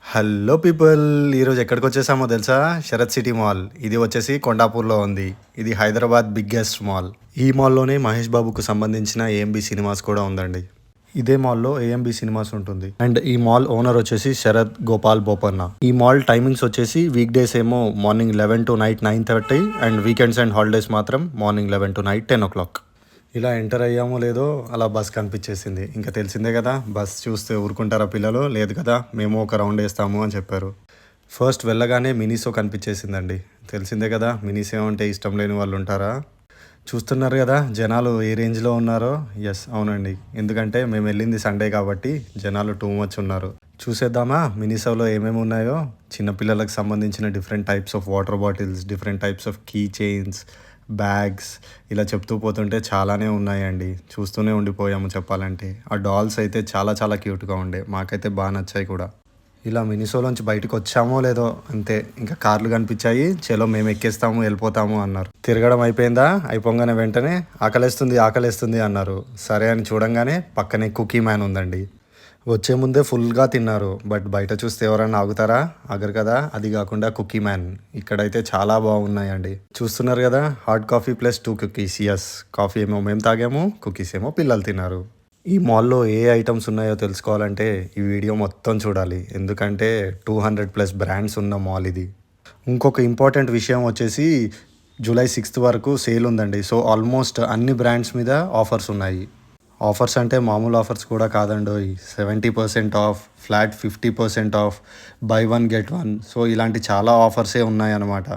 Hello people, ఈరోజు ఎక్కడికి వచ్చేసామో తెలుసా? Sarath city mall. ఇది వచ్చేసి కొండాపూర్లో ఉంది. ఇది హైదరాబాద్ బిగ్గెస్ట్ మాల్. ఈ మాల్లోనే మహేష్ బాబుకు సంబంధించిన ఏఎంబి సినిమాస్ కూడా ఉందండి. ఇదే మాల్లో ఏఎంబి సినిమాస్ ఉంటుంది. అండ్ ఈ మాల్ ఓనర్ వచ్చేసి శరత్ గోపాల్ బోపన్న. ఈ మాల్ టైమింగ్స్ వచ్చేసి వీక్ డేస్ ఏమో morning 11 to night 9:30 and weekends and holidays మాత్రం మార్నింగ్ 11 to నైట్ 10 o'clock. ఇలా ఎంటర్ అయ్యామో లేదో అలా బస్ కనిపించేసింది. ఇంకా తెలిసిందే కదా, బస్ చూస్తే ఊరుకుంటారా పిల్లలు? లేదు కదా, మేము ఒక రౌండ్ వేస్తాము అని చెప్పారు. ఫస్ట్ వెళ్ళగానే మినీసో కనిపించేసిందండి. తెలిసిందే కదా, మినీస్ ఏమంటే ఇష్టం లేని వాళ్ళు ఉంటారా? చూస్తున్నారు కదా జనాలు ఏ రేంజ్లో ఉన్నారో. ఎస్, అవునండి, ఎందుకంటే మేము వెళ్ళింది సండే కాబట్టి జనాలు టూ మచ్ ఉన్నారు. చూసేద్దామా మినీసోలో ఏమేమి ఉన్నాయో. చిన్నపిల్లలకు సంబంధించిన different types of water bottles, different types of key chains, bags, ఇలా చెప్తూ పోతుంటే చాలానే ఉన్నాయండి. చూస్తూనే ఉండిపోయాము చెప్పాలంటే. ఆ డాల్స్ అయితే చాలా చాలా క్యూట్గా ఉండే, మాకైతే బాగా నచ్చాయి కూడా. ఇలా మినిసోలోంచి బయటకు వచ్చామో లేదో అంతే, ఇంకా కార్లు కనిపించాయి. చలో మేము ఎక్కేస్తాము వెళ్ళిపోతాము అన్నారు. తిరగడం అయిపోయిందా? అయిపోగానే వెంటనే ఆకలేస్తుంది ఆకలేస్తుంది అన్నారు. సరే అని చూడంగానే పక్కనే కుకీ మ్యాన్ ఉందండి. వచ్చే ముందే ఫుల్గా తిన్నారు. బట్ బయట చూస్తే ఎవరన్నా ఆగుతారా? ఆగరు కదా. అది కాకుండా కుకీ మ్యాన్ ఇక్కడైతే చాలా బాగున్నాయండి. చూస్తున్నారు కదా, hot coffee plus 2 cookies. Yes, coffee ఏమో మేము తాగాము, కుకీస్ ఏమో పిల్లలు తిన్నారు. ఈ మాల్లో ఏ ఐటమ్స్ ఉన్నాయో తెలుసుకోవాలంటే ఈ వీడియో మొత్తం చూడాలి. ఎందుకంటే 200+ బ్రాండ్స్ ఉన్న మాల్ ఇది. ఇంకొక ఇంపార్టెంట్ విషయం వచ్చేసి జూలై 6th వరకు సేల్ ఉందండి. సో ఆల్మోస్ట్ అన్ని బ్రాండ్స్ మీద ఆఫర్స్ ఉన్నాయి. ఆఫర్స్ అంటే మామూలు ఆఫర్స్ కూడా కాదండి. 70% of, flat 50% of, by 1 get 1. So ఇలాంటి చాలా ఆఫర్సే ఉన్నాయన్నమాట.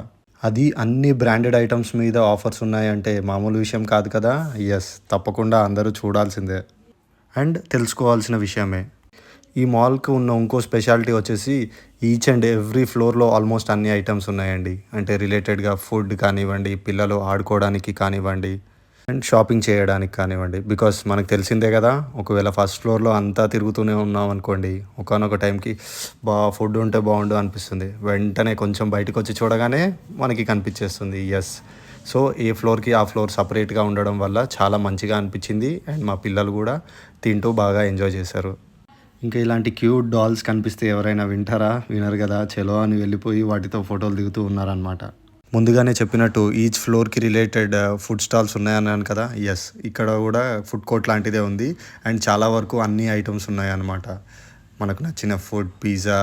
అది అన్ని బ్రాండెడ్ ఐటమ్స్ మీద ఆఫర్స్ ఉన్నాయంటే మామూలు విషయం కాదు కదా. ఎస్, తప్పకుండా అందరూ చూడాల్సిందే అండ్ తెలుసుకోవాల్సిన విషయమే. ఈ మాల్కి ఉన్న ఇంకో స్పెషాలిటీ వచ్చేసి ఈచ్ అండ్ ఎవ్రీ ఫ్లోర్లో ఆల్మోస్ట్ అన్ని ఐటమ్స్ ఉన్నాయండి. అంటే రిలేటెడ్గా ఫుడ్ కానివ్వండి, పిల్లలు ఆడుకోవడానికి కానివ్వండి, అండ్ షాపింగ్ చేయడానికి కానివ్వండి. బికాస్ మనకు తెలిసిందే కదా, ఒకవేళ ఫస్ట్ ఫ్లోర్లో అంతా తిరుగుతూనే ఉన్నాం అనుకోండి, ఒకనొక టైంకి ఫుడ్ ఉంటే బాగుండు అనిపిస్తుంది. వెంటనే కొంచెం బయటకు వచ్చి చూడగానే మనకి కనిపించేస్తుంది. ఎస్, సో ఏ ఫ్లోర్కి ఆ ఫ్లోర్ సపరేట్గా ఉండడం వల్ల చాలా మంచిగా అనిపించింది. అండ్ మా పిల్లలు కూడా తింటూ బాగా ఎంజాయ్ చేశారు. ఇంకా ఇలాంటి క్యూట్ డాల్స్ కనిపిస్తే ఎవరైనా వింటారా? వినరు కదా. చలో అని వెళ్ళిపోయి వాటితో ఫోటోలు దిగుతూ ఉన్నారనమాట. ముందుగానే చెప్పినట్టు ఈచ్ ఫ్లోర్కి రిలేటెడ్ ఫుడ్ స్టాల్స్ ఉన్నాయన్నాను కదా. ఎస్, ఇక్కడ కూడా ఫుడ్ కోర్ట్ లాంటిదే ఉంది. అండ్ చాలా వరకు అన్ని ఐటమ్స్ ఉన్నాయన్నమాట. మనకు నచ్చిన food, pizza,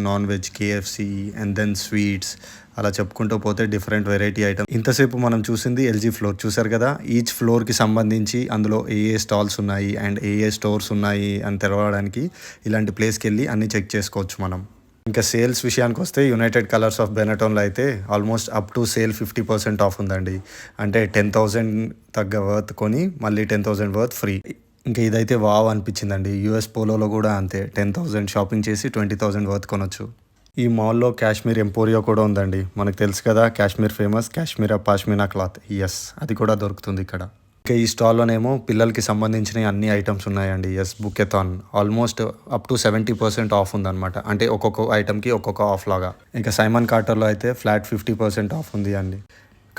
non veg, KFC, and then sweets, అలా చెప్పుకుంటూ పోతే డిఫరెంట్ వెరైటీ ఐటమ్. ఇంతసేపు మనం చూసింది ఎల్జీ ఫ్లోర్ చూసారు కదా. ఈచ్ ఫ్లోర్కి సంబంధించి అందులో ఏ స్టాల్స్ ఉన్నాయి అండ్ ఏ స్టోర్స్ ఉన్నాయి అని తెలవడానికి ఇలాంటి ప్లేస్కి వెళ్ళి అన్నీ చెక్ చేసుకోవచ్చు మనం. ఇంకా సేల్స్ విషయానికి వస్తే యునైటెడ్ కలర్స్ ఆఫ్ బెనటోన్లో అయితే almost up to sale 50% of ఉందండి. అంటే 10,000 తగ్గ వర్త్ కొని మళ్ళీ 10,000 వర్త్ ఫ్రీ. ఇంకా ఇదైతే వావ్ అనిపించిందండి. యూఎస్ పోలోలో కూడా అంతే, 10,000 షాపింగ్ చేసి 20,000 వర్త్ కొనొచ్చు. ఈ మాల్లో కాశ్మీర్ ఎంపోరియో కూడా ఉందండి. మనకు తెలుసు కదా, Kashmir famous, Kashmir pashmina cloth. Yes, అది కూడా దొరుకుతుంది ఇక్కడ. ఇంకా ఈ స్టాల్లోనేమో పిల్లలకి సంబంధించిన అన్ని ఐటమ్స్ ఉన్నాయండి. Yes, Bookathon almost up to 70% off ఉందన్నమాట. అంటే ఒక్కొక్క ఐటమ్కి ఒక్కొక్క ఆఫ్ లాగా. ఇంకా సైమన్ కార్టర్లో అయితే ఫ్లాట్ 50% ఆఫ్ ఉంది అండి.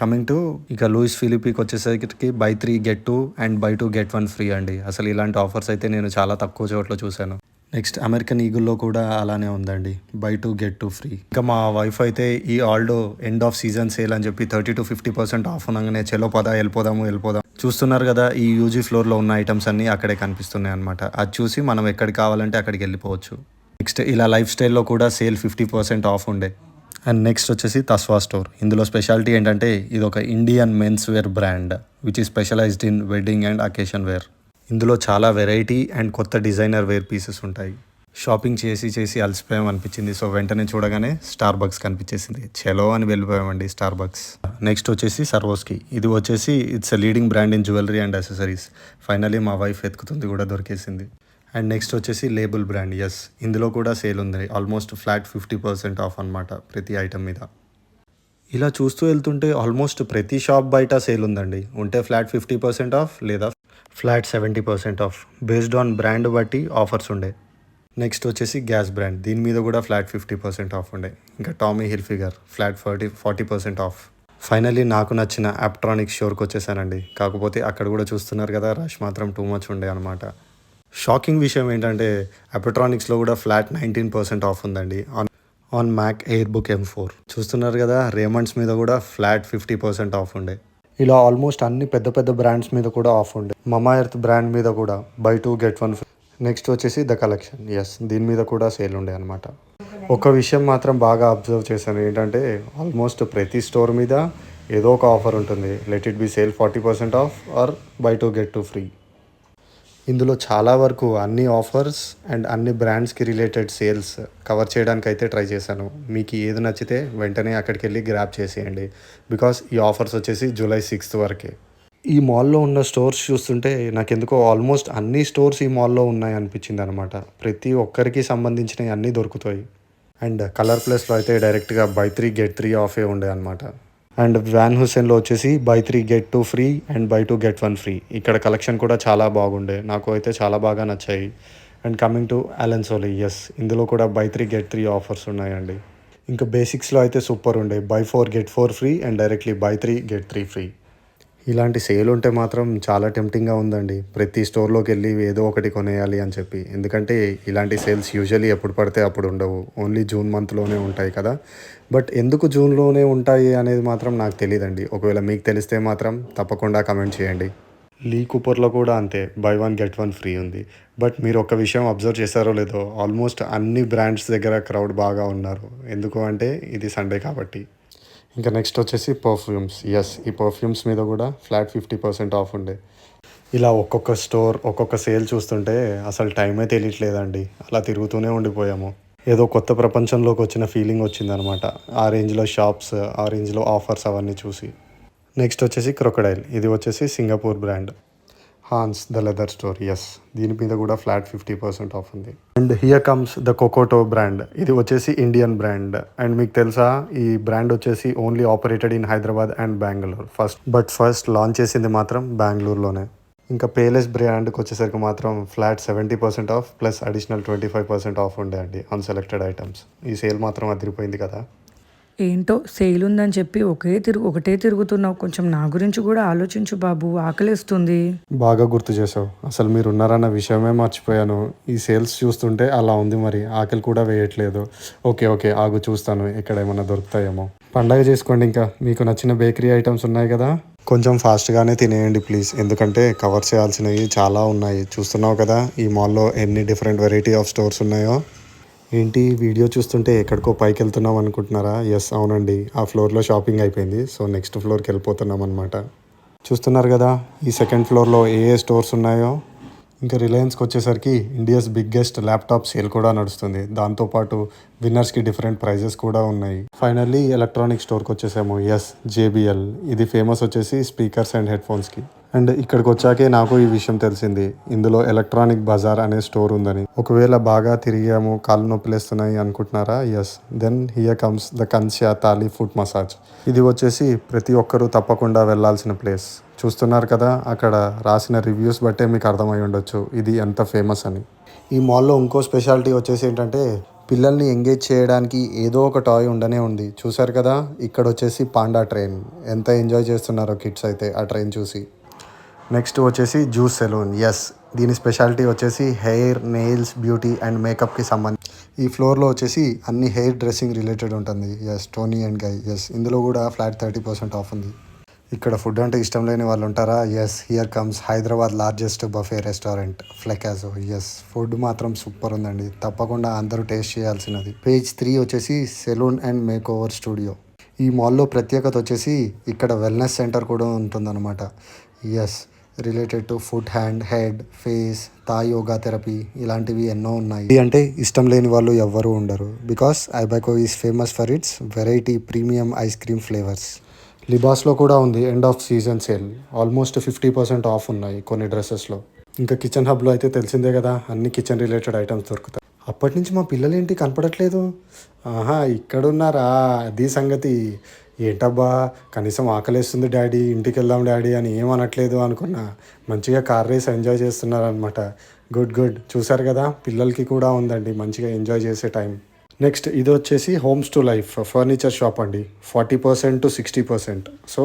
కమింగ్ టు ఇక లూయిస్ ఫిలిపీకి వచ్చేసరికి by 3 get 2 and buy 2 get 1 free అండి. అసలు ఇలాంటి ఆఫర్స్ అయితే నేను చాలా తక్కువ చోట్ల చూశాను. నెక్స్ట్ అమెరికన్ ఈగుల్లో కూడా అలానే ఉందండి, బై 2 get 2 ఫ్రీ. ఇంకా మా వైఫ్ అయితే ఈ aldo end of season sale అని చెప్పి 30-50% ఆఫ్ ఉండగానే చలో పదా వెళ్ళిపోదాము. చూస్తున్నారు కదా, ఈ యూజీ ఫ్లోర్లో ఉన్న ఐటమ్స్ అన్నీ అక్కడే కనిపిస్తున్నాయి అనమాట. అది చూసి మనం ఎక్కడికి కావాలంటే అక్కడికి వెళ్ళిపోవచ్చు. నెక్స్ట్ ఇలా లైఫ్ స్టైల్లో కూడా సేల్ 50% ఆఫ్ ఉండే. అండ్ నెక్స్ట్ వచ్చేసి తస్వా స్టోర్. ఇందులో స్పెషాలిటీ ఏంటంటే ఇది ఒక Indian men's wear brand which is specialised in wedding and occasion wear. ఇందులో చాలా వెరైటీ అండ్ కొత్త డిజైనర్ వేర్ పీసెస్ ఉంటాయి. షాపింగ్ చేసి అలసిపోయాం అనిపించింది. సో వెంటనే చూడగానే స్టార్ బక్స్ కనిపించేసింది. చలో అని వెళ్ళిపోయామండి స్టార్ బక్స్. నెక్స్ట్ వచ్చేసి సర్వోస్కి. ఇది వచ్చేసి it's a leading brand in jewellery and accessories. Finally మా వైఫ్ వెతుకుతుంది కూడా దొరికేసింది. అండ్ నెక్స్ట్ వచ్చేసి లేబుల్ బ్రాండ్. ఎస్, ఇందులో కూడా సేల్ ఉంది. ఆల్మోస్ట్ ఫ్లాట్ 50% ఆఫ్ అనమాట ప్రతి ఐటమ్ మీద. ఇలా చూస్తూ వెళ్తుంటే ఆల్మోస్ట్ ప్రతి షాప్ బయట సేల్ ఉందండి. ఉంటే ఫ్లాట్ 50% ఆఫ్ లేదా flat 70% of, based on brand బట్టి ఆఫర్స్ ఉండే. నెక్స్ట్ వచ్చేసి గ్యాస్ బ్రాండ్. దీని మీద కూడా ఫ్లాట్ 50% ఆఫ్ ఉండే. ఇంకా Tommy Hilfiger flat 40% of. Finally నాకు నచ్చిన ఆప్ట్రానిక్స్ స్టోర్కి వచ్చేసానండి. కాకపోతే అక్కడ కూడా చూస్తున్నారు కదా, రష్ మాత్రం టూ మచ్ ఉండే అనమాట. షాకింగ్ విషయం ఏంటంటే అపెట్రానిక్స్లో కూడా ఫ్లాట్ 19% ఆఫ్ ఉందండి on Mac Air Book M4. చూస్తున్నారు కదా, రేమండ్స్ మీద కూడా ఫ్లాట్ 50% ఆఫ్ ఉండే. ఇలా ఆల్మోస్ట్ అన్ని పెద్ద పెద్ద బ్రాండ్స్ మీద కూడా ఆఫ్ ఉండే. మమా ఎర్త్ బ్రాండ్ మీద కూడా బై 2 గెట్ 1 ఫ్రీ. నెక్స్ట్ వచ్చేసి ద కలెక్షన్, ఎస్, దీని మీద కూడా సేల్ ఉండే అనమాట. ఒక విషయం మాత్రం బాగా అబ్జర్వ్ చేశాను ఏంటంటే ఆల్మోస్ట్ ప్రతి స్టోర్ మీద ఏదో ఒక ఆఫర్ ఉంటుంది. Let it be sale 40% off or buy 2 get 2 free. ఇందులో చాలా వరకు అన్ని ఆఫర్స్ అండ్ అన్ని బ్రాండ్స్కి రిలేటెడ్ సేల్స్ కవర్ చేయడానికి అయితే ట్రై చేశాను. మీకు ఏది నచ్చితే వెంటనే అక్కడికి వెళ్ళి గ్రాప్ చేసేయండి. బికాస్ ఈ ఆఫర్స్ వచ్చేసి జూలై 6th వరకే. ఈ మాల్లో ఉన్న స్టోర్స్ చూస్తుంటే నాకెందుకో ఆల్మోస్ట్ అన్ని స్టోర్స్ ఈ మాల్లో ఉన్నాయి అనిపించింది అనమాట. ప్రతి ఒక్కరికి సంబంధించినవి అన్నీ దొరుకుతాయి. అండ్ కలర్ ప్లస్లో అయితే డైరెక్ట్గా బై 3 గెట్ 3 ఆఫే ఉండే అనమాట. అండ్ వ్యాన్ హుస్సేన్లో వచ్చేసి buy 3 get 2 free and buy 2 get 1 free. ఇక్కడ కలెక్షన్ కూడా చాలా బాగుండే, నాకు అయితే చాలా బాగా నచ్చాయి. And coming to Allen Solly, yes, ఇందులో కూడా బై 3 గెట్ 3 ఆఫర్స్ ఉన్నాయండి. ఇంకా బేసిక్స్లో అయితే సూపర్ ఉండే, by 4 get 4 free and directly by 3 get 3 free. ఇలాంటి సేల్ ఉంటే మాత్రం చాలా టెంప్టింగ్గా ఉందండి ప్రతి స్టోర్లోకి వెళ్ళి ఏదో ఒకటి కొనేయాలి అని చెప్పి. ఎందుకంటే ఇలాంటి సేల్స్ యూజువల్లీ ఎప్పుడు పడితే అప్పుడు ఉండవు, ఓన్లీ జూన్ మంత్లోనే ఉంటాయి కదా. బట్ ఎందుకు జూన్లోనే ఉంటాయి అనేది మాత్రం నాకు తెలియదండి. ఒకవేళ మీకు తెలిస్తే మాత్రం తప్పకుండా కమెంట్ చేయండి. లీ కూపర్లో కూడా అంతే, బై 1 గెట్ 1 ఫ్రీ ఉంది. బట్ మీరు ఒక విషయం అబ్జర్వ్ చేశారో లేదో, ఆల్మోస్ట్ అన్ని బ్రాండ్స్ దగ్గర క్రౌడ్ బాగా ఉన్నారు. ఎందుకు అంటే ఇది సండే కాబట్టి. ఇంకా నెక్స్ట్ వచ్చేసి పర్ఫ్యూమ్స్, ఎస్, ఈ పర్ఫ్యూమ్స్ మీద కూడా ఫ్లాట్ 50% ఆఫ్ ఉండే. ఇలా ఒక్కొక్క స్టోర్ ఒక్కొక్క సేల్ చూస్తుంటే అసలు టైమే తెలియట్లేదండి. అలా తిరుగుతూనే ఉండిపోయాము. ఏదో కొత్త ప్రపంచంలోకి వచ్చిన ఫీలింగ్ వచ్చిందనమాట. ఆ రేంజ్లో షాప్స్, ఆ రేంజ్లో ఆఫర్స్ అవన్నీ చూసి. నెక్స్ట్ వచ్చేసి క్రొకడైల్, ఇది వచ్చేసి Singapore brand. Hans the leather store, yes, దీని మీద కూడా ఫ్లాట్ 50% ఆఫ్ ఉంది. And here comes the Kokoto brand, ఇది వచ్చేసి ఇండియన్ బ్రాండ్. అండ్ మీకు తెలుసా, ఈ బ్రాండ్ వచ్చేసి only operated in Hyderabad and Bengaluru first launch చేసింది మాత్రం బెంగళూరులోనే. ఇంకా పేలెస్ బ్రాండ్కి వచ్చేసరికి మాత్రం flat 70% of plus additional 25% of ఉండే అండి ఆన్ సెలెక్టెడ్ ఐటమ్స్. ఈ సేల్ మాత్రం అదిరిపోయింది కదా. ఏంటో సేల్ ఉందని చెప్పి ఒకటే తిరుగుతున్నావు. కొంచెం నా గురించి కూడా ఆలోచించు బాబు, ఆకలిస్తుంది. బాగా గుర్తు చేసావు, అసలు మీరు ఉన్నారన్న విషయమే మర్చిపోయాను. ఈ సేల్స్ చూస్తుంటే అలా ఉంది, మరి ఆకలి కూడా వేయట్లేదు. ఓకే ఆగు, చూస్తాను ఇక్కడ ఏమైనా దొరుకుతాయేమో. పండగ చేసుకోండి, ఇంకా మీకు నచ్చిన బేకరీ ఐటమ్స్ ఉన్నాయి కదా, కొంచెం ఫాస్ట్గానే తినేయండి ప్లీజ్. ఎందుకంటే కవర్ చేయాల్సినవి చాలా ఉన్నాయి. చూస్తున్నావు కదా ఈ మాల్లో ఎన్ని డిఫరెంట్ వెరైటీ ఆఫ్ స్టోర్స్ ఉన్నాయో. ఏంటి వీడియో చూస్తుంటే ఎక్కడికో పైకి వెళ్తున్నాం అనుకుంటున్నారా? ఎస్, అవునండి, ఆ ఫ్లోర్లో షాపింగ్ అయిపోయింది. సో నెక్స్ట్ ఫ్లోర్కి వెళ్ళిపోతున్నాం అనమాట. చూస్తున్నారు కదా ఈ సెకండ్ ఫ్లోర్లో ఏ స్టోర్స్ ఉన్నాయో. ఇంకా రిలయన్స్కి వచ్చేసరికి ఇండియాస్ బిగ్గెస్ట్ ల్యాప్టాప్ సేల్ కూడా నడుస్తుంది. దాంతోపాటు విన్నర్స్కి డిఫరెంట్ ప్రైజెస్ కూడా ఉన్నాయి. ఫైనల్లీ ఎలక్ట్రానిక్ స్టోర్కి వచ్చేసాము. ఎస్, JBL, ఇది ఫేమస్ వచ్చేసి స్పీకర్స్ అండ్ హెడ్ఫోన్స్కి. అండ్ ఇక్కడికి వచ్చాకే నాకు ఈ విషయం తెలిసింది, ఇందులో ఎలక్ట్రానిక్ బజార్ అనే స్టోర్ ఉందని. ఒకవేళ బాగా తిరిగాము, కాళ్ళు నొప్పిలేస్తున్నాయి అనుకుంటున్నారా? Yes, then here comes the కన్షియా తాలి ఫుట్ మసాజ్. ఇది వచ్చేసి ప్రతి ఒక్కరూ తప్పకుండా వెళ్ళాల్సిన ప్లేస్. చూస్తున్నారు కదా, అక్కడ రాసిన రివ్యూస్ బట్టే మీకు అర్థమై ఉండొచ్చు ఇది ఎంత ఫేమస్ అని. ఈ మాల్లో ఇంకో స్పెషాలిటీ వచ్చేసి ఏంటంటే పిల్లల్ని ఎంగేజ్ చేయడానికి ఏదో ఒక టాయ్ ఉండనే ఉంది. చూసారు కదా, ఇక్కడ వచ్చేసి పాండా ట్రైన్. ఎంత ఎంజాయ్ చేస్తున్నారో కిడ్స్ అయితే ఆ ట్రైన్ చూసి. నెక్స్ట్ వచ్చేసి జ్యూస్ సెలూన్, ఎస్, దీని స్పెషాలిటీ వచ్చేసి హెయిర్, నెయిల్స్, బ్యూటీ అండ్ మేకప్కి సంబంధించి. ఈ ఫ్లోర్లో వచ్చేసి అన్ని హెయిర్ డ్రెస్సింగ్ రిలేటెడ్ ఉంటుంది. Yes, Toni and Guy, yes, ఇందులో కూడా ఫ్లాట్ 30% ఆఫ్ ఉంది. ఇక్కడ ఫుడ్ అంటే ఇష్టం లేని వాళ్ళు ఉంటారా? Yes, here comes Hyderabad largest buffet restaurant Flechazo. Yes, food మాత్రం సూపర్ ఉందండి, తప్పకుండా అందరూ టేస్ట్ చేయాల్సినది. పేజ్ 3 వచ్చేసి salon and makeover studio. ఈ మాల్లో ప్రత్యేకత వచ్చేసి ఇక్కడ వెల్నెస్ సెంటర్ కూడా ఉంటుందన్నమాట. Yes, related to foot, hand, head, face, Thai yoga therapy, ఇలాంటివి ఎన్నో ఉన్నాయి. ఇది అంటే ఇష్టం లేని వాళ్ళు ఎవ్వరూ ఉండరు. Because Ibaco is famous for its variety premium ice cream flavours. లిబాస్లో కూడా ఉంది end of season sale, almost 50% off ఉన్నాయి కొన్ని డ్రెస్సెస్లో. ఇంకా కిచెన్ హబ్లో అయితే తెలిసిందే కదా, అన్ని కిచెన్ రిలేటెడ్ ఐటమ్స్ దొరుకుతాయి. అప్పటి నుంచి మా పిల్లలు ఏంటి కనపడట్లేదు? ఆహా, ఇక్కడున్నారా, అది సంగతి. ఏంటబ్బా, కనీసం ఆకలేస్తుంది డాడీ, ఇంటికి వెళ్దాం డాడీ అని ఏమనట్లేదు అనుకున్నా. మంచిగా కార్ రేస్ ఎంజాయ్ చేస్తున్నారనమాట. గుడ్. చూసారు కదా, పిల్లలకి కూడా ఉందండి మంచిగా ఎంజాయ్ చేసే టైం. నెక్స్ట్ ఇది వచ్చేసి homes to life furniture shop అండి. 40% to 60%. సో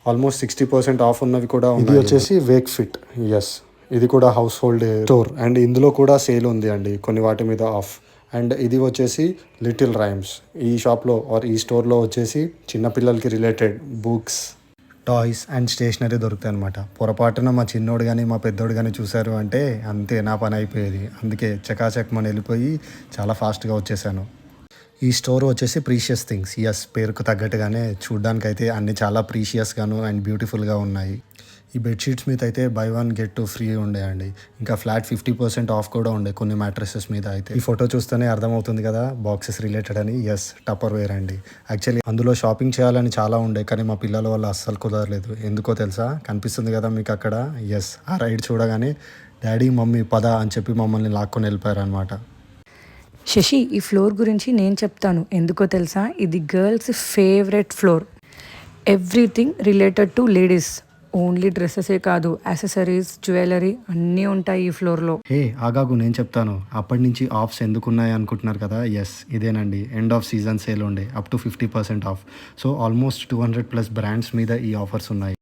ఆల్మోస్ట్ 60% ఆఫ్ ఉన్నవి కూడా ఉన్నాయి. ఇది వచ్చేసి వేక్ ఫిట్, ఎస్, ఇది కూడా హౌస్ హోల్డ్ స్టోర్ అండ్ ఇందులో కూడా సేల్ ఉంది అండి కొన్ని వాటి మీద ఆఫ్. అండ్ ఇది వచ్చేసి లిటిల్ రైమ్స్. ఈ షాప్లో ఆర్ ఈ స్టోర్లో వచ్చేసి చిన్నపిల్లలకి related books, toys and stationery దొరుకుతాయి అనమాట. పొరపాటున మా చిన్నోడు కానీ మా పెద్దోడు కానీ చూశారు అంటే అంతే, నా పని అయిపోయేది. అందుకే చకాచక్ మన వెళ్ళిపోయి చాలా ఫాస్ట్గా వచ్చేసాను. ఈ స్టోర్ వచ్చేసి ప్రీషియస్ థింగ్స్. ఎస్, పేరుకు తగ్గట్టుగానే చూడ్డానికి అయితే అన్ని చాలా ప్రీషియస్గాను అండ్ బ్యూటిఫుల్గా ఉన్నాయి. ఈ బెడ్షీట్స్ మీద అయితే బై 1 get 2 ఫ్రీ ఉండేయండి. ఇంకా ఫ్లాట్ 50% ఆఫ్ కూడా ఉండే కొన్ని మ్యాట్రసెస్ మీద అయితే. ఈ ఫోటో చూస్తేనే అర్థమవుతుంది కదా బాక్సెస్ రిలేటెడ్ అని. ఎస్, టప్పర్ వేర్ అండి. యాక్చువల్లీ అందులో షాపింగ్ చేయాలని చాలా ఉండే, కానీ మా పిల్లల వల్ల అస్సలు కుదరలేదు. ఎందుకో తెలుసా? కనిపిస్తుంది కదా మీకు అక్కడ. ఎస్, ఆ రైడ్ చూడగానే డాడీ మమ్మీ పద అని చెప్పి మమ్మల్ని లాక్కొని వెళ్ళిపోయారు అనమాట. శశి, ఈ ఫ్లోర్ గురించి నేను చెప్తాను. ఎందుకో తెలుసా? ఇది girls favourite floor. Everything related to ladies. Only డ్రెస్సెసే కాదు, యాక్సెసరీస్, జ్యువెలరీ అన్నీ ఉంటాయి ఈ ఫ్లోర్లో. హే ఆగాగు, నేను చెప్తాను. అప్పటి నుంచి ఆఫ్స్ ఎందుకు ఉన్నాయి అనుకుంటున్నారు కదా? ఎస్, ఇదేనండి. ఎండ్ ఆఫ్ సీజన్ సేల్ ఉండే up to 50% of. So almost 200+ brands మీద ఈ ఆఫర్స్ ఉన్నాయి.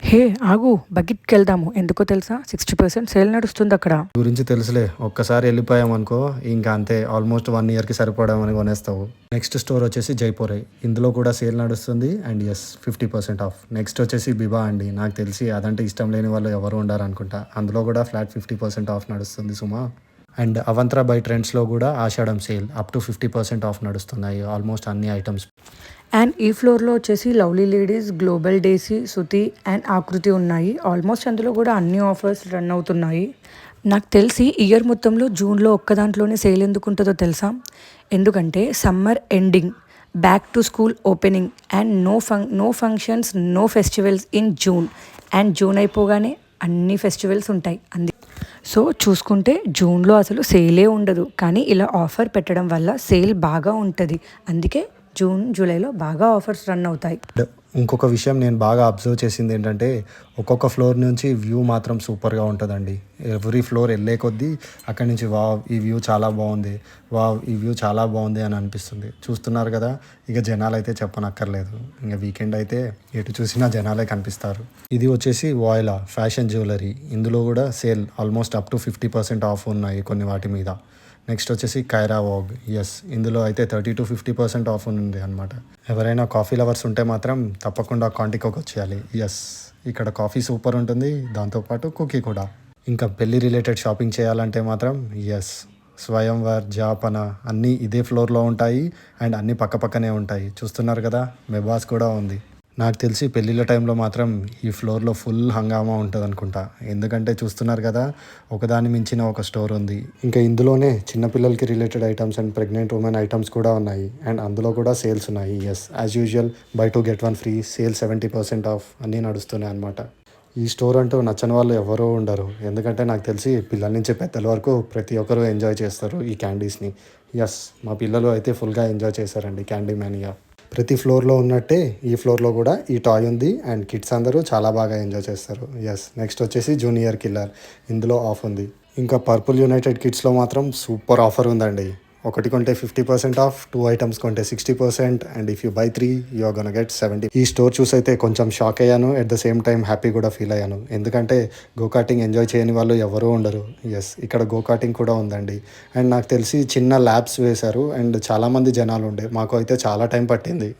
హే ఆగు, బకెట్కి వెళ్దాము. ఎందుకో తెలుసా? 60% సేల్ నడుస్తుంది అక్కడ. గురించి తెలుసులే, ఒక్కసారి వెళ్ళిపోయామనుకో ఇంకా అంతే, ఆల్మోస్ట్ 1 yearకి సరిపోవడం కొనేస్తావు. నెక్స్ట్ స్టోర్ వచ్చేసి జైపూరే. ఇందులో కూడా సేల్ నడుస్తుంది అండ్ ఎస్ 50% ఆఫ్. నెక్స్ట్ వచ్చేసి బిబా అండి. నాకు తెలిసి అదంటే ఇష్టం లేని వాళ్ళు ఎవరు ఉండారు అనుకుంటా. అందులో కూడా ఫ్లాట్ 50% ఆఫ్ నడుస్తుంది సుమా. అండ్ అవంత్రా బై ట్రెండ్స్లో కూడా Ashadam sale up to 50% off నడుస్తున్నాయి ఆల్మోస్ట్ అన్ని ఐటమ్స్. అండ్ ఈ ఫ్లోర్లో వచ్చేసి Lovely Ladies, Global Desi, Shruti and Aakruti ఉన్నాయి. ఆల్మోస్ట్ అందులో కూడా అన్ని ఆఫర్స్ రన్ అవుతున్నాయి. నాకు తెలిసి ఇయర్ మొత్తంలో జూన్లో ఒక్క దాంట్లోనే సేల్ ఎందుకు ఉంటుందో తెలుసా? ఎందుకంటే summer ending, back to school opening and no functions, no festivals in June. And June అయిపోగానే అన్ని ఫెస్టివల్స్ ఉంటాయి. సో చూసుకుంటే జూన్లో అసలు సేలే ఉండదు, కానీ ఇలా ఆఫర్ పెట్టడం వల్ల సేల్ బాగా ఉంటుంది. అందుకే జూన్, జూలైలో బాగా ఆఫర్స్ రన్ అవుతాయి. ఇంకొక విషయం నేను బాగా అబ్జర్వ్ చేసింది ఏంటంటే ఒక్కొక్క ఫ్లోర్ నుంచి వ్యూ మాత్రం సూపర్గా ఉంటుందండి. ఎవ్రీ ఫ్లోర్ వెళ్ళే కొద్దీ అక్కడి నుంచి వావ్ ఈ వ్యూ చాలా బాగుంది, వావ్ ఈ వ్యూ చాలా బాగుంది అని అనిపిస్తుంది. చూస్తున్నారు కదా, ఇక జనాలు అయితే చెప్పనక్కర్లేదు. ఇంకా వీకెండ్ అయితే ఎటు చూసినా జనాలే కనిపిస్తారు. ఇది వచ్చేసి వాయిలా ఫ్యాషన్ జ్యువెలరీ. ఇందులో కూడా sale almost up to 50% off ఉన్నాయి కొన్ని వాటి మీద. నెక్స్ట్ వచ్చేసి కైరా వాగ్. ఎస్, ఇందులో అయితే 30 to 50% ఆఫ్ ఉంది అనమాట. ఎవరైనా కాఫీ లవర్స్ ఉంటే మాత్రం తప్పకుండా కాంటికోకి వచ్చేయాలి. ఎస్, ఇక్కడ కాఫీ సూపర్ ఉంటుంది, దాంతోపాటు కుకీ కూడా. ఇంకా పెళ్ళి రిలేటెడ్ షాపింగ్ చేయాలంటే మాత్రం ఎస్, స్వయంవర్, జాపన అన్నీ ఇదే ఫ్లోర్లో ఉంటాయి అండ్ అన్నీ పక్కపక్కనే ఉంటాయి. చూస్తున్నారు కదా, మెబాస్ కూడా ఉంది. నాకు తెలిసి పెళ్ళిళ్ళ టైంలో మాత్రం ఈ ఫ్లోర్లో ఫుల్ హంగామా ఉంటుంది అనుకుంటా. ఎందుకంటే చూస్తున్నారు కదా, ఒకదాని మించిన ఒక స్టోర్ ఉంది. ఇంకా ఇందులోనే చిన్నపిల్లలకి related items and pregnant women items కూడా ఉన్నాయి. అండ్ అందులో కూడా సేల్స్ ఉన్నాయి. Yes, as usual buy 2 get 1 free sale 70% off అన్నీ నడుస్తున్నాయి అనమాట. ఈ స్టోర్ అంటూ నచ్చని వాళ్ళు ఎవరూ ఉండరు. ఎందుకంటే నాకు తెలిసి పిల్లల నుంచి పెద్దల వరకు ప్రతి ఒక్కరూ ఎంజాయ్ చేస్తారు ఈ క్యాండీస్ని. ఎస్, మా పిల్లలు అయితే ఫుల్గా ఎంజాయ్ చేశారండి క్యాండీ మ్యానియా. ప్రతి ఫ్లోర్లో ఉన్నట్టే ఈ ఫ్లోర్లో కూడా ఈ టాయ్ ఉంది అండ్ కిడ్స్ అందరూ చాలా బాగా ఎంజాయ్ చేస్తారు. ఎస్, నెక్స్ట్ వచ్చేసి జూనియర్ కిల్లర్. ఇందులో ఆఫ్ ఉంది. ఇంకా పర్పుల్ యునైటెడ్ కిడ్స్లో మాత్రం సూపర్ ఆఫర్ ఉందండి. ఒకటి కొంటే 50% ఆఫ్, 2 items కొంటే 60%, and if you buy 3 you are gonna get 70. ఈ స్టోర్ చూసి అయితే కొంచెం షాక్ అయ్యాను, at the same time happy కూడా ఫీల్ అయ్యాను. ఎందుకంటే గోకార్టింగ్ ఎంజాయ్ చేయని వాళ్ళు ఎవరూ ఉండరు. ఎస్, ఇక్కడ గోకార్టింగ్ కూడా ఉందండి. అండ్ నాకు తెలిసి చిన్న ల్యాబ్స్ వేశారు అండ్ చాలామంది జనాలు ఉండే. మాకు అయితే చాలా టైం పట్టింది.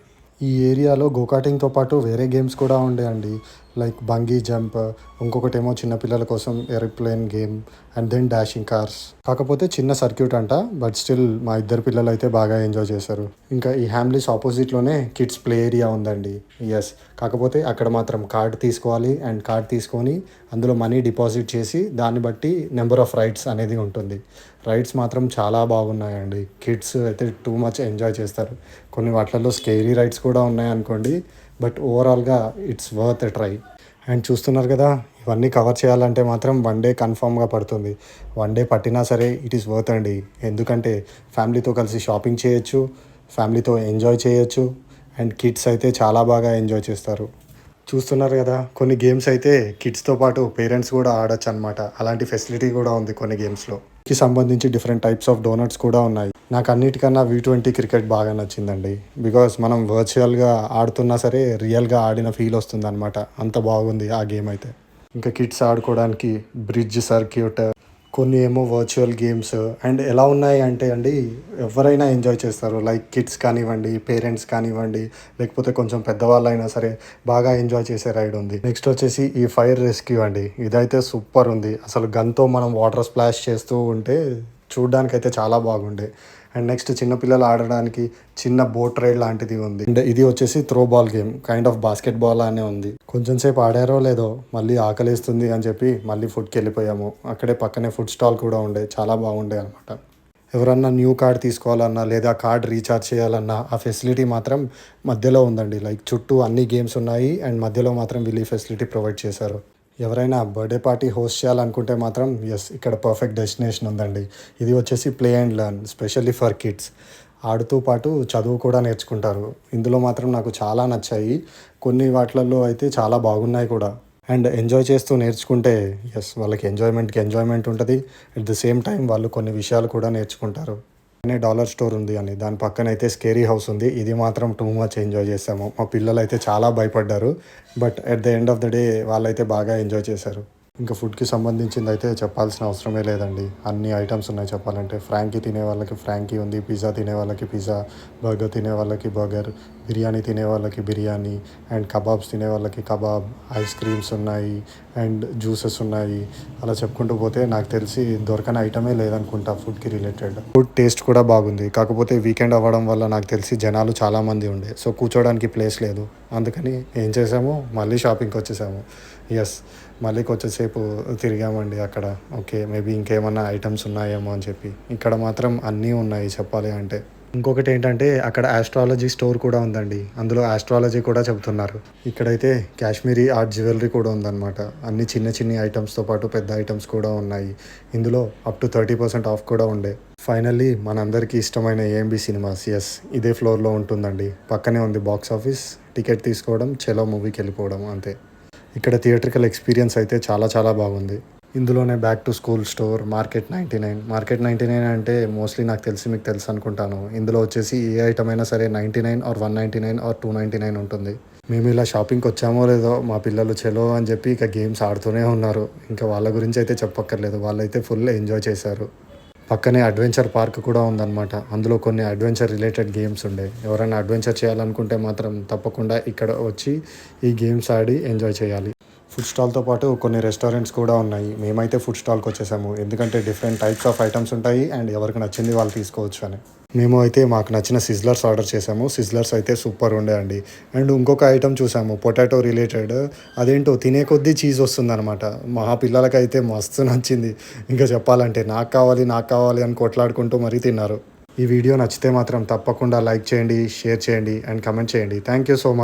ఈ ఏరియాలో గోకార్టింగ్తో పాటు వేరే గేమ్స్ కూడా ఉండే అండి, లైక్ బంగీ జంప్, ఇంకొకటేమో చిన్నపిల్లల కోసం aeroplane game and then dashing cars. కాకపోతే చిన్న సర్క్యూట్ అంట, బట్ స్టిల్ మా ఇద్దరు పిల్లలు అయితే బాగా ఎంజాయ్ చేశారు. ఇంకా ఈ హ్యామ్లీస్ ఆపోజిట్లోనే కిడ్స్ ప్లే ఏరియా ఉందండి. ఎస్, కాకపోతే అక్కడ మాత్రం కార్డ్ తీసుకోవాలి అండ్ కార్డ్ తీసుకొని అందులో మనీ డిపాజిట్ చేసి దాన్ని బట్టి నెంబర్ ఆఫ్ రైడ్స్ అనేది ఉంటుంది. రైడ్స్ మాత్రం చాలా బాగున్నాయండి. కిడ్స్ అయితే టూ మచ్ ఎంజాయ్ చేస్తారు. కొన్ని వాటిల్లో స్కేరీ రైడ్స్ కూడా ఉన్నాయనుకోండి, బట్ ఓవరాల్గా it's worth a try. And చూస్తున్నారు కదా, ఇవన్నీ కవర్ చేయాలంటే మాత్రం 1 day కన్ఫామ్గా పడుతుంది. 1 day పట్టినా సరే ఇట్ ఈస్ వర్త్ అండి. ఎందుకంటే ఫ్యామిలీతో కలిసి షాపింగ్ చేయొచ్చు, ఫ్యామిలీతో ఎంజాయ్ చేయొచ్చు అండ్ కిడ్స్ అయితే చాలా బాగా ఎంజాయ్ చేస్తారు. చూస్తున్నారు కదా, కొన్ని గేమ్స్ అయితే కిడ్స్తో పాటు పేరెంట్స్ కూడా ఆడొచ్చు అనమాట. అలాంటి ఫెసిలిటీ కూడా ఉంది కొన్ని గేమ్స్లో. కి సంబంధించి డిఫరెంట్ టైప్స్ ఆఫ్ డోనట్స్ కూడా ఉన్నాయి. నాకు అన్నిటికన్నా V20 క్రికెట్ బాగా నచ్చిందండి. బికాస్ మనం వర్చువల్గా ఆడుతున్నా సరే రియల్గా ఆడిన ఫీల్ వస్తుంది అనమాట. అంత బాగుంది ఆ గేమ్ అయితే. ఇంకా కిడ్స్ ఆడుకోవడానికి బ్రిడ్జ్ సర్క్యూట్, కొన్ని ఏమో వర్చువల్ గేమ్స్. అండ్ ఎలా ఉన్నాయి అంటే అండి, ఎవరైనా ఎంజాయ్ చేస్తారు. లైక్ కిడ్స్ కానివ్వండి, పేరెంట్స్ కానివ్వండి, లేకపోతే కొంచెం పెద్దవాళ్ళైనా సరే బాగా ఎంజాయ్ చేసే రైడ్ ఉంది. నెక్స్ట్ వచ్చేసి ఈ ఫైర్ రెస్క్యూ అండి. ఇదైతే సూపర్ ఉంది. అసలు గన్తో మనం వాటర్ స్ప్లాష్ చేస్తూ ఉంటే చూడ్డానికైతే చాలా బాగుండే. అండ్ నెక్స్ట్ చిన్నపిల్లలు ఆడడానికి చిన్న బోట్ రైడ్ లాంటిది ఉంది. అండ్ ఇది వచ్చేసి throw ball game, kind of basket ball అనే ఉంది. కొంచెం సేపు ఆడారో లేదో మళ్ళీ ఆకలిస్తుంది అని చెప్పి మళ్ళీ ఫుడ్కి వెళ్ళిపోయాము. అక్కడే పక్కనే ఫుడ్ స్టాల్ కూడా ఉండే, చాలా బాగుండే అనమాట. ఎవరన్నా న్యూ కార్డ్ తీసుకోవాలన్నా లేదా కార్డ్ రీఛార్జ్ చేయాలన్నా ఆ ఫెసిలిటీ మాత్రం మధ్యలో ఉందండి. లైక్ చుట్టూ అన్ని గేమ్స్ ఉన్నాయి అండ్ మధ్యలో మాత్రం వీళ్ళు ఈ ఫెసిలిటీ ప్రొవైడ్ చేశారు. ఎవరైనా బర్త్డే పార్టీ హోస్ట్ చేయాలనుకుంటే మాత్రం ఎస్, ఇక్కడ పర్ఫెక్ట్ డెస్టినేషన్ ఉందండి. ఇది వచ్చేసి play and learn, specially for kids. ఆడుతూ పాటు చదువు కూడా నేర్చుకుంటారు. ఇందులో మాత్రం నాకు చాలా నచ్చాయి. కొన్ని వాటిలలో అయితే చాలా బాగున్నాయి కూడా. అండ్ ఎంజాయ్ చేస్తూ నేర్చుకుంటే ఎస్, వాళ్ళకి ఎంజాయ్మెంట్ ఉంటుంది. అట్ ద సేమ్ టైం వాళ్ళు కొన్ని విషయాలు కూడా నేర్చుకుంటారు. అనే డాలర్ స్టోర్ ఉంది అని, దాని పక్కన అయితే స్కేరీ హౌస్ ఉంది. ఇది మాత్రం టూ మచ్ ఎంజాయ్ చేసాము. మా పిల్లలు అయితే చాలా భయపడ్డారు, but at the end of the day వాళ్ళైతే బాగా ఎంజాయ్ చేశారు. ఇంకా ఫుడ్కి సంబంధించింది అయితే చెప్పాల్సిన అవసరమే లేదండి. అన్ని ఐటమ్స్ ఉన్నాయి చెప్పాలంటే. ఫ్రాంకీ తినే వాళ్ళకి ఫ్రాంకీ ఉంది, పిజ్జా తినే వాళ్ళకి పిజ్జా, బర్గర్ తినే వాళ్ళకి బర్గర్, బిర్యానీ తినే వాళ్ళకి బిర్యానీ, అండ్ కబాబ్స్ తినే వాళ్ళకి కబాబ్, ఐస్ క్రీమ్స్ ఉన్నాయి అండ్ జ్యూసెస్ ఉన్నాయి. అలా చెప్పుకుంటూ పోతే నాకు తెలిసి దొరకని ఐటమే లేదనుకుంటా ఫుడ్కి రిలేటెడ్. ఫుడ్ టేస్ట్ కూడా బాగుంది. కాకపోతే వీకెండ్ అవ్వడం వల్ల నాకు తెలిసి జనాలు చాలామంది ఉండే, సో కూర్చోడానికి ప్లేస్ లేదు. అందుకని ఏం చేసాము, మళ్ళీ షాపింగ్కి వచ్చేసాము. ఎస్, మళ్ళీ కొంచెంసేపు తిరిగామండి అక్కడ. ఓకే, మేబీ ఇంకేమన్నా ఐటమ్స్ ఉన్నాయేమో అని చెప్పి. ఇక్కడ మాత్రం అన్నీ ఉన్నాయి చెప్పాలి అంటే. ఇంకొకటి ఏంటంటే అక్కడ ఆస్ట్రాలజీ స్టోర్ కూడా ఉందండి. అందులో ఆస్ట్రాలజీ కూడా చెబుతున్నారు. ఇక్కడైతే కాశ్మీరీ ఆర్ట్ జ్యువెలరీ కూడా ఉందన్నమాట. అన్ని చిన్న ఐటమ్స్తో పాటు పెద్ద ఐటమ్స్ కూడా ఉన్నాయి. ఇందులో అప్ టు 30% ఆఫ్ కూడా ఉండే. ఫైనల్లీ మనందరికీ ఇష్టమైన ఏఎంబి సినిమాస్, ఎస్, ఇదే ఫ్లోర్లో ఉంటుందండి. పక్కనే ఉంది బాక్స్ ఆఫీస్. టికెట్ తీసుకోవడం, చలో మూవీకి వెళ్ళిపోవడం, అంతే. ఇక్కడ థియేట్రికల్ ఎక్స్పీరియన్స్ అయితే చాలా బాగుంది. ఇందులోనే back to school store, market 99 అంటే మోస్ట్లీ నాకు తెలిసి మీకు తెలుసు అనుకుంటాను. ఇందులో వచ్చేసి ఏ ఐటమ్ అయినా సరే 99 ఆర్ 199 ఆర్ 299 ఉంటుంది. మేము ఇలా షాపింగ్కి వచ్చామో లేదో మా పిల్లలు చలో అని చెప్పి ఇక గేమ్స్ ఆడుతూనే ఉన్నారు. ఇంకా వాళ్ళ గురించి అయితే చెప్పక్కర్లేదు, వాళ్ళైతే ఫుల్ ఎంజాయ్ చేశారు. పక్కనే అడ్వెంచర్ పార్క్ కూడా ఉందన్నమాట. అందులో కొన్ని అడ్వెంచర్ రిలేటెడ్ గేమ్స్ ఉండే. ఎవరైనా అడ్వెంచర్ చేయాలనుకుంటే మాత్రం తప్పకుండా ఇక్కడ వచ్చి ఈ గేమ్స్ ఆడి ఎంజాయ్ చేయాలి. ఫుడ్ స్టాల్తో పాటు కొన్ని రెస్టారెంట్స్ కూడా ఉన్నాయి. మేమైతే ఫుడ్ స్టాల్కి వచ్చేసాము, ఎందుకంటే డిఫరెంట్ టైప్స్ ఆఫ్ ఐటమ్స్ ఉంటాయి అండ్ ఎవరికి నచ్చింది వాళ్ళు తీసుకోవచ్చు అని. మేము అయితే మాకు నచ్చిన సిజ్లర్స్ ఆర్డర్ చేసాము. సిజ్లర్స్ అయితే సూపర్ ఉండే అండి. అండ్ ఇంకొక ఐటమ్ చూసాము పొటాటో రిలేటెడ్. అదేంటో తినే కొద్దీ చీజ్ వస్తుందన్నమాట. మా పిల్లలకైతే మస్తు నచ్చింది. ఇంకా చెప్పాలంటే నాకు కావాలి అని కొట్లాడుకుంటూ మరీ తిన్నారు. ఈ వీడియో నచ్చితే మాత్రం తప్పకుండా లైక్ చేయండి, షేర్ చేయండి అండ్ కమెంట్ చేయండి. Thank you so much.